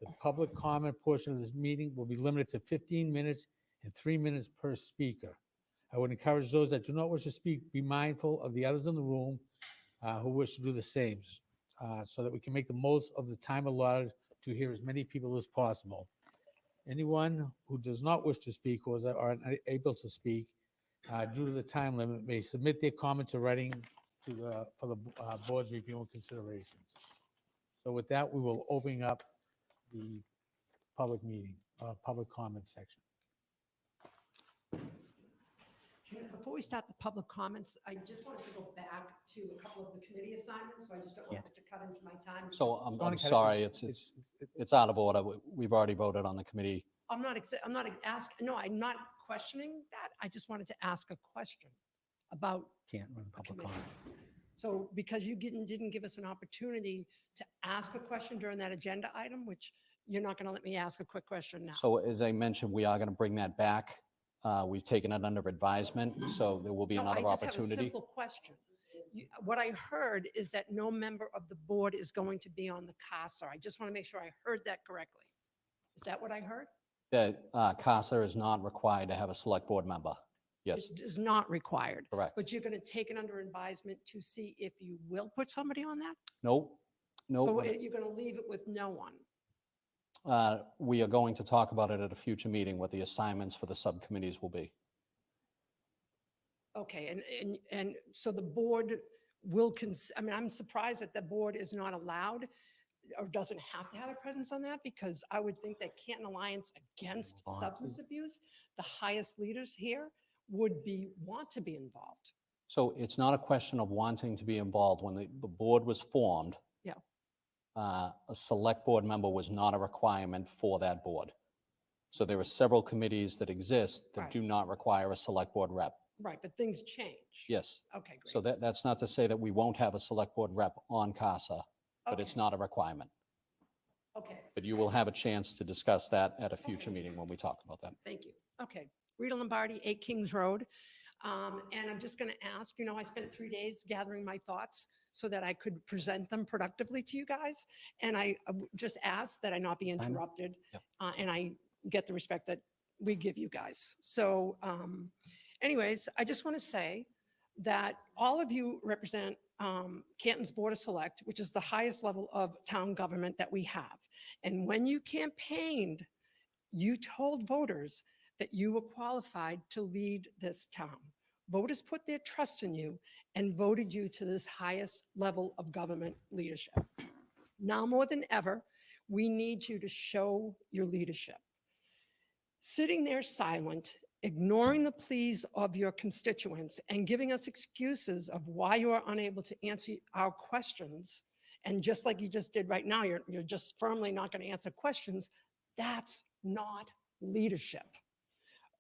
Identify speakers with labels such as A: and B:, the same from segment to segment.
A: The public comment portion of this meeting will be limited to 15 minutes and 3 minutes per speaker. I would encourage those that do not wish to speak, be mindful of the others in the room who wish to do the same, so that we can make the most of the time allotted to hear as many people as possible. Anyone who does not wish to speak or are unable to speak due to the time limit may submit their comments in writing for the board's review and considerations. So with that, we will open up the public meeting, public comment section.
B: Before we start the public comments, I just wanted to go back to a couple of the committee assignments, so I just don't want this to cut into my time.
C: So I'm
A: It's-
C: sorry, it's out of order. We've already voted on the committee.
B: I'm not asking, no, I'm not questioning that. I just wanted to ask a question about,
A: Can't run public
B: committee.
A: comment.
B: so because you didn't give us an opportunity to ask a question during that agenda item, which you're not going to let me ask a quick question now.
C: So as I mentioned, we are going to bring that back. We've taken it under advisement, so there will be
B: No,
C: another
B: I just have a
C: opportunity.
B: simple question. What I heard is that no member of the board is going to be on the CASA. I just want to make sure I heard that correctly. Is that what I heard?
C: That CASA is not required to have a select board member. Yes,
B: It is not required.
C: correct.
B: But you're going to take it under advisement to see if you will put somebody on that?
C: Nope,
B: So
C: nope.
B: you're going to leave it with no one?
C: We are going to talk about it at a future meeting, what the assignments for the subcommittees will be.
B: Okay, and so the board will, I mean, I'm surprised that the board is not allowed or doesn't have to have a presence on that, because I would think that Canton Alliance Against Substance Abuse, the highest leaders here would want to be involved.
C: So it's not a question of wanting to be involved. When the board was formed,
B: Yeah.
C: A select board member was not a requirement for that board. So there are several committees that exist that
B: Right.
C: do not require a select board rep.
B: Right, but things change.
C: Yes.
B: Okay, great.
C: So that's not to say that we won't have a select board rep on CASA, but it's
B: Okay.
C: not a requirement.
B: Okay,
C: But you will have a chance to discuss that at a future meeting when we talk about that.
B: thank you. Okay, Rita Lombardi, 8 Kings Road. And I'm just going to ask, I spent 3 days gathering my thoughts so that I could present them productively to you guys. And I just ask that I not be interrupted,
C: Yep.
B: and I get the respect that we give you guys. So anyways, I just want to say that all of you represent Canton's Board of Select, which is the highest level of town government that we have. And when you campaigned, you told voters that you were qualified to lead this town. Voters put their trust in you and voted you to this highest level of government leadership. Now more than ever, we need you to show your leadership. Sitting there silent, ignoring the pleas of your constituents and giving us excuses of why you are unable to answer our questions, and just like you just did right now, you're just firmly not going to answer questions, that's not leadership.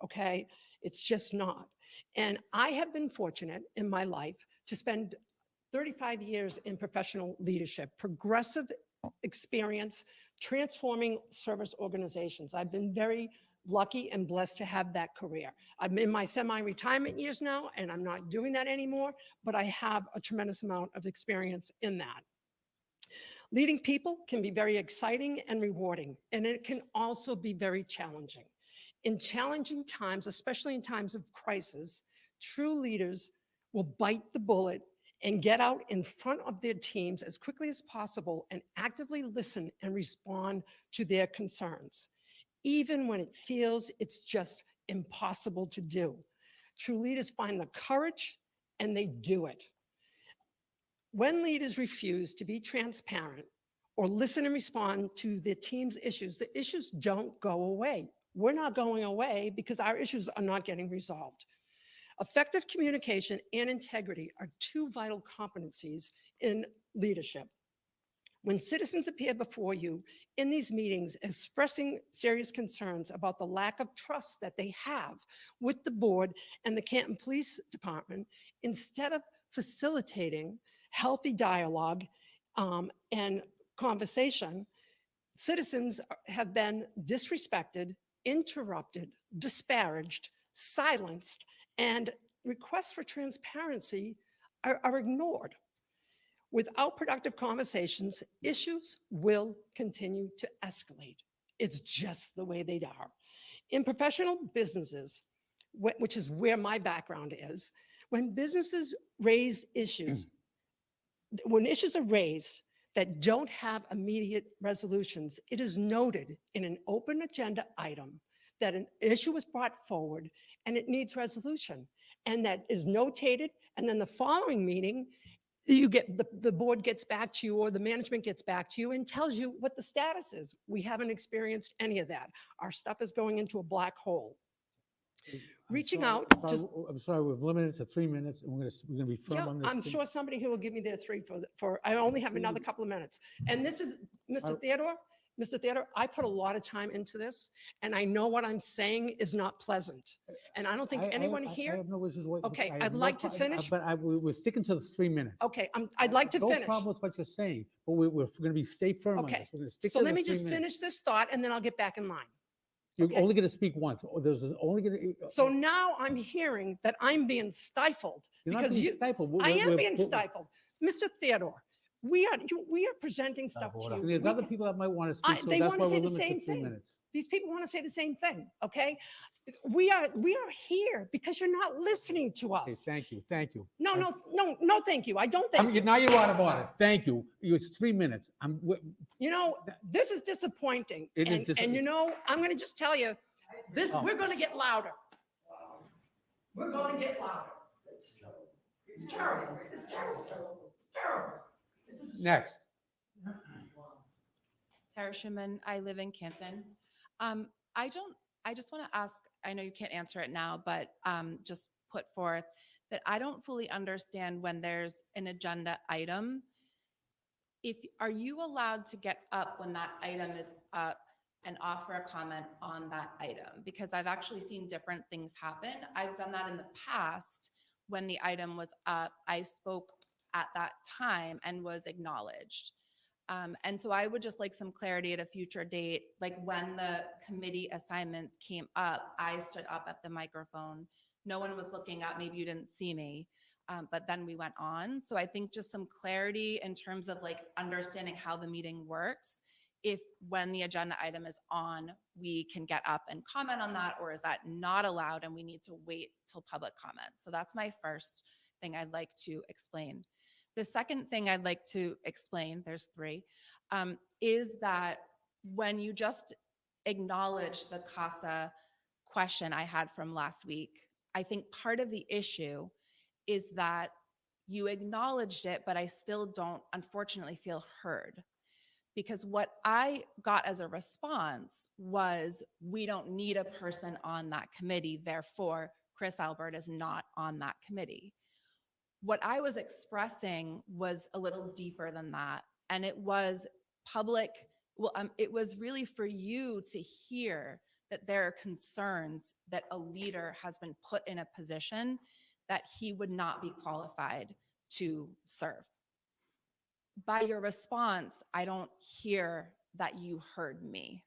B: Okay? It's just not. And I have been fortunate in my life to spend 35 years in professional leadership, progressive experience, transforming service organizations. I've been very lucky and blessed to have that career. I'm in my semi-retirement years now, and I'm not doing that anymore, but I have a tremendous amount of experience in that. Leading people can be very exciting and rewarding, and it can also be very challenging. In challenging times, especially in times of crisis, true leaders will bite the bullet and get out in front of their teams as quickly as possible and actively listen and respond to their concerns, even when it feels it's just impossible to do. True leaders find the courage and they do it. When leaders refuse to be transparent or listen and respond to their team's issues, the issues don't go away. We're not going away because our issues are not getting resolved. Effective communication and integrity are two vital competencies in leadership. When citizens appear before you in these meetings expressing serious concerns about the lack of trust that they have with the board and the Canton Police Department, instead of facilitating healthy dialogue and conversation, citizens have been disrespected, interrupted, disparaged, silenced, and requests for transparency are ignored. Without productive conversations, issues will continue to escalate. It's just the way they are. In professional businesses, which is where my background is, when businesses raise issues, when issues are raised that don't have immediate resolutions, it is noted in an open agenda item that an issue was brought forward and it needs resolution. And that is notated, and then the following meeting, you get the board gets back to you or the management gets back to you and tells you what the status is. We haven't experienced any of that. Our stuff is going into a black hole. Reaching out, just
A: I'm sorry, we've limited to 3 minutes, and we're gonna be firm
B: yeah,
A: on this.
B: I'm sure somebody who will give me their three for I only have another couple of minutes. And this is, Mr. Theodore, I put a lot of time into this, and I know what I'm saying is not pleasant. And I don't think anyone
A: I
B: here,
A: have no issues with.
B: Okay,
A: I have
B: I'd
A: no
B: like to
A: pro-
B: finish.
A: But we're sticking to the 3 minutes.
B: okay, I'd like to
A: No
B: finish.
A: problem with what you're saying, but we're gonna be stay firm on
B: Okay,
A: this. We're gonna stick
B: So
A: to
B: let
A: the
B: me
A: 3
B: just
A: minutes.
B: finish this thought, and then I'll get back in line.
A: You're
B: okay.
A: only gonna speak once. There's only gonna.
B: So now I'm hearing that I'm being stifled
A: You're not
B: because
A: being
B: you,
A: stifled.
B: I am being stifled. Mr. Theodore, we are presenting stuff to
A: And
B: you.
A: there's
B: We
A: other
B: can-
A: people that might want to speak, so
B: they
A: that's
B: wanna
A: why
B: say
A: we're
B: the
A: limited
B: same
A: to 3
B: thing.
A: minutes.
B: These people want to say the same thing, okay? We are here because you're not listening to
A: Okay,
B: us.
A: thank you, thank you.
B: No, thank you. I don't thank you.
A: Now you're out of order. Thank you. It's 3 minutes.
B: You know, this is disappointing.
A: It is
B: And
A: disappointing.
B: you know, I'm going to just tell you, we're going to get louder. We're going to get louder. It's terrible. It's terrible. It's terrible.
A: Next.
D: Tara Schumann, I live in Canton. I just want to ask, I know you can't answer it now, but just put forth that I don't fully understand when there's an agenda item. Are you allowed to get up when that item is up and offer a comment on that item? Because I've actually seen different things happen. I've done that in the past when the item was up. I spoke at that time and was acknowledged. And so I would just like some clarity at a future date, like when the committee assignments came up, I stood up at the microphone. No one was looking up. Maybe you didn't see me, but then we went on. So I think just some clarity in terms of like understanding how the meeting works. If when the agenda item is on, we can get up and comment on that, or is that not allowed and we need to wait till public comment? So that's my first thing I'd like to explain. The second thing I'd like to explain, there's three, is that when you just acknowledge the CASA question I had from last week, I think part of the issue is that you acknowledged it, but I still don't, unfortunately, feel heard. Because what I got as a response was, we don't need a person on that committee, therefore, Chris Albert is not on that committee. What I was expressing was a little deeper than that. And it was public, it was really for you to hear that there are concerns that a leader has been put in a position that he would not be qualified to serve. By your response, I don't hear that you heard me.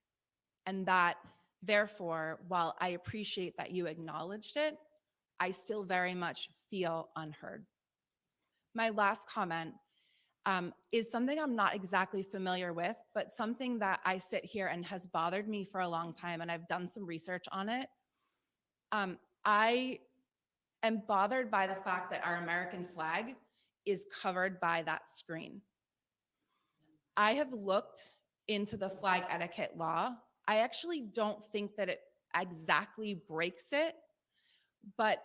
D: And that, therefore, while I appreciate that you acknowledged it, I still very much feel unheard. My last comment is something I'm not exactly familiar with, but something that I sit here and has bothered me for a long time, and I've done some research on it. I am bothered by the fact that our American flag is covered by that screen. I have looked into the flag etiquette law. I actually don't think that it exactly breaks it, but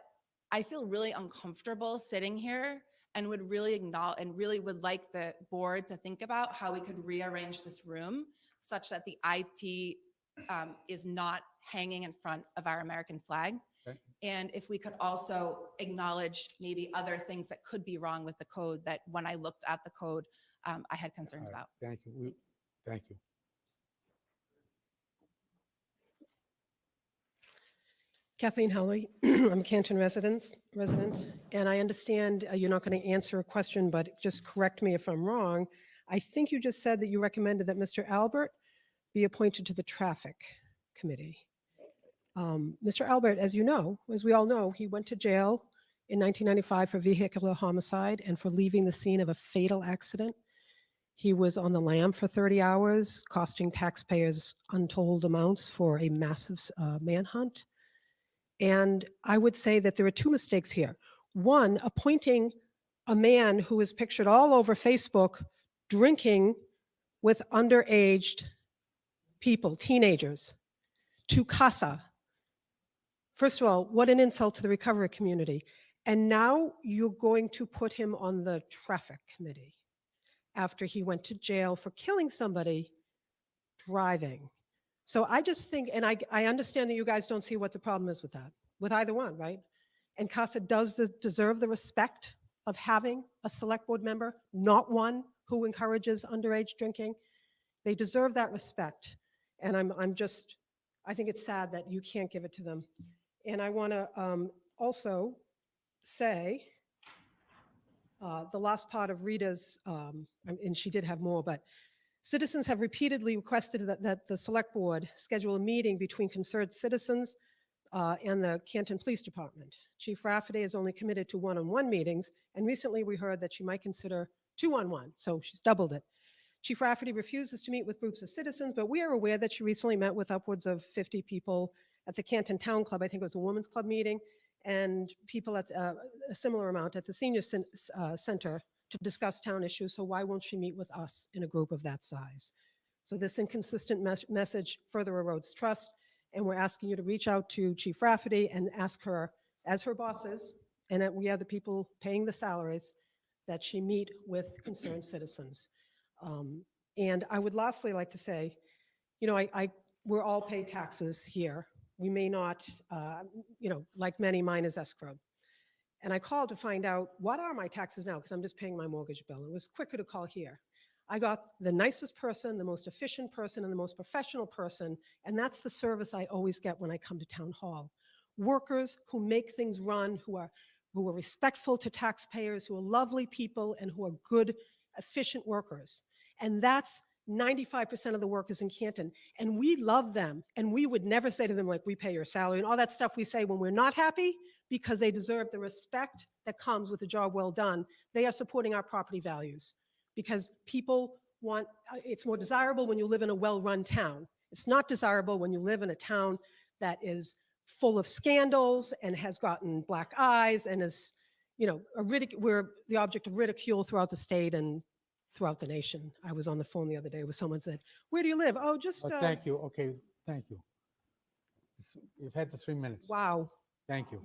D: I feel really uncomfortable sitting here and would really acknowledge and really would like the board to think about how we could rearrange this room such that the IT is not hanging in front of our American flag.
A: Okay.
D: And if we could also acknowledge maybe other things that could be wrong with the code that when I looked at the code, I had concerns
A: All right,
D: about.
A: thank you. Thank you.
E: Kathleen Howley, I'm a Canton resident, and I understand you're not going to answer a question, but just correct me if I'm wrong. I think you just said that you recommended that Mr. Albert be appointed to the Traffic Committee. Mr. Albert, as you know, as we all know, he went to jail in 1995 for vehicular homicide and for leaving the scene of a fatal accident. He was on the lam for 30 hours, costing taxpayers untold amounts for a massive manhunt. And I would say that there are two mistakes here. One, appointing a man who is pictured all over Facebook drinking with underaged people, teenagers, to CASA. First of all, what an insult to the recovery community. And now you're going to put him on the traffic committee after he went to jail for killing somebody driving. So I just think, and I understand that you guys don't see what the problem is with that, with either one, right? And CASA does deserve the respect of having a select board member, not one who encourages underage drinking. They deserve that respect. And I think it's sad that you can't give it to them. And I want to also say, the last part of Rita's, and she did have more, but citizens have repeatedly requested that the select board schedule a meeting between concerned citizens and the Canton Police Department. Chief Rafferty is only committed to one-on-one meetings, and recently we heard that she might consider two-on-one, so she's doubled it. Chief Rafferty refuses to meet with groups of citizens, but we are aware that she recently met with upwards of 50 people at the Canton Town Club. I think it was a women's club meeting, and people at a similar amount at the senior center to discuss town issues. So why won't she meet with us in a group of that size? So this inconsistent message further erodes trust. And we're asking you to reach out to Chief Rafferty and ask her, as her bosses, and that we are the people paying the salaries, that she meet with concerned citizens. And I would lastly like to say, you know, we're all paid taxes here. We may not, like many, mine is escrowed. And I called to find out, what are my taxes now? Because I'm just paying my mortgage bill. It was quicker to call here. I got the nicest person, the most efficient person, and the most professional person, and that's the service I always get when I come to town hall. Workers who make things run, who are respectful to taxpayers, who are lovely people, and who are good, efficient workers. And that's 95% of the workers in Canton. And we love them. And we would never say to them, like, we pay your salary and all that stuff we say when we're not happy, because they deserve the respect that comes with a job well done. They are supporting our property values, because people want, it's more desirable when you live in a well-run town. It's not desirable when you live in a town that is full of scandals and has gotten black eyes and is, we're the object of ridicule throughout the state and throughout the nation. I was on the phone the other day with someone said, "Where do you live?" "Oh, just..."
A: Thank you. Okay, thank you. You've had the 3 minutes.
E: Wow.
A: Thank you.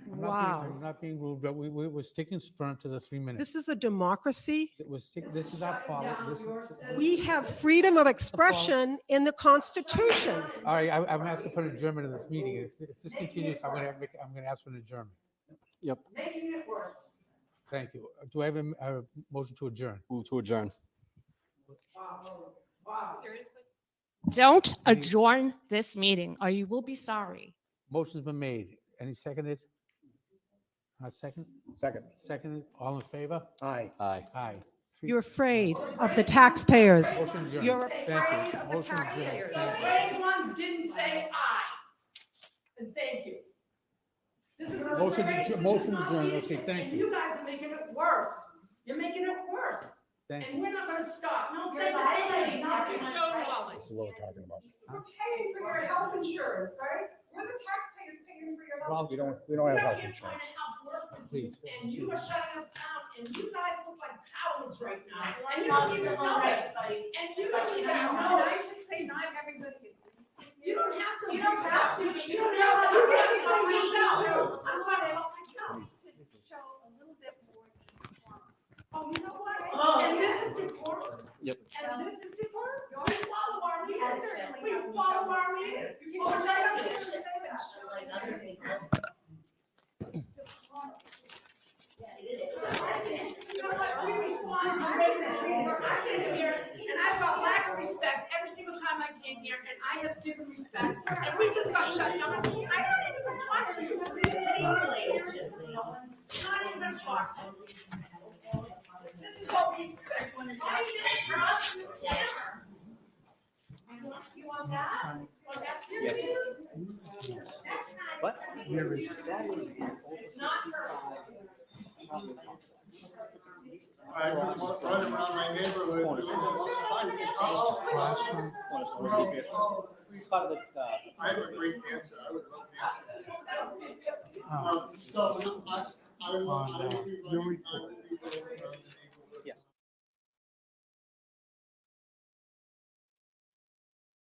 E: Wow.
A: I'm not being rude, but we were sticking firm to the 3 minutes.
E: This is a democracy.
A: This is our policy.
E: We have freedom of expression in the Constitution.
A: All right, I'm asking for an adjournment of this meeting. If this continues, I'm going to ask for an adjournment.
C: Yep.
A: Thank you. Do I have a motion to adjourn?
C: Move to adjourn.
F: Seriously? Don't adjourn this meeting or you will be sorry.
A: Motion's been made. Any seconded? Second?
G: Second.
A: Seconded. All in favor?
G: Aye.
C: Aye.
A: Aye.
E: You're afraid of the taxpayers.
A: Motion adjourned.
E: You're
A: Thank
E: afraid
A: you.
E: of the
A: Motion adjourned.
E: taxpayers.
A: Thank you.
B: Brave ones didn't say aye. And thank you. This is a
A: Motion
B: disgrace.
A: adjourned.
B: This is
A: Motion
B: not
A: adjourned.
B: leadership,
A: Okay, thank
B: and
A: you.
B: you guys are making it worse. You're making it worse.
A: Thank
B: And
A: you.
B: we're not gonna stop. No,
F: You're
B: thank
F: lying.
B: you.
F: This is stonewalling.
G: This is what we're talking about.
E: We're paying for your health insurance, right? We're the taxpayers paying for your health
A: Ralph,
G: We don't
B: We're
G: have health
B: here trying
G: insurance.
B: to help work with you,
A: Please.
B: and you are shutting us down, and you guys look like cowards right now. And you
F: Not
B: don't even
F: civil
B: know
F: rights
B: it.
F: fights.
B: And you
F: But
B: don't
F: you
B: even
F: don't
B: know
F: know.
B: it. I just say not everybody. You don't have to.
F: You don't have to.
B: You don't have to.
F: You
B: I'm
F: don't
B: talking about
F: have to.
B: myself. I'm talking about myself. Oh, you know what? And this is decorum.
C: Yep.
B: And this is decorum. We follow our leaders.
F: Yes.
B: We follow our leaders. Oh, no, you didn't say that. You know what? We respond to regular training. I've been here and I've got lack of respect every single time I came here, and I have given respect. And we just got shut down. I don't even talk to you. Not even talk to you. This is what we expect when it's.
G: What?
H: I've been running around my neighborhood.
G: It's part of the,
H: I have a great answer. I would love to answer. So I will be running, I will be running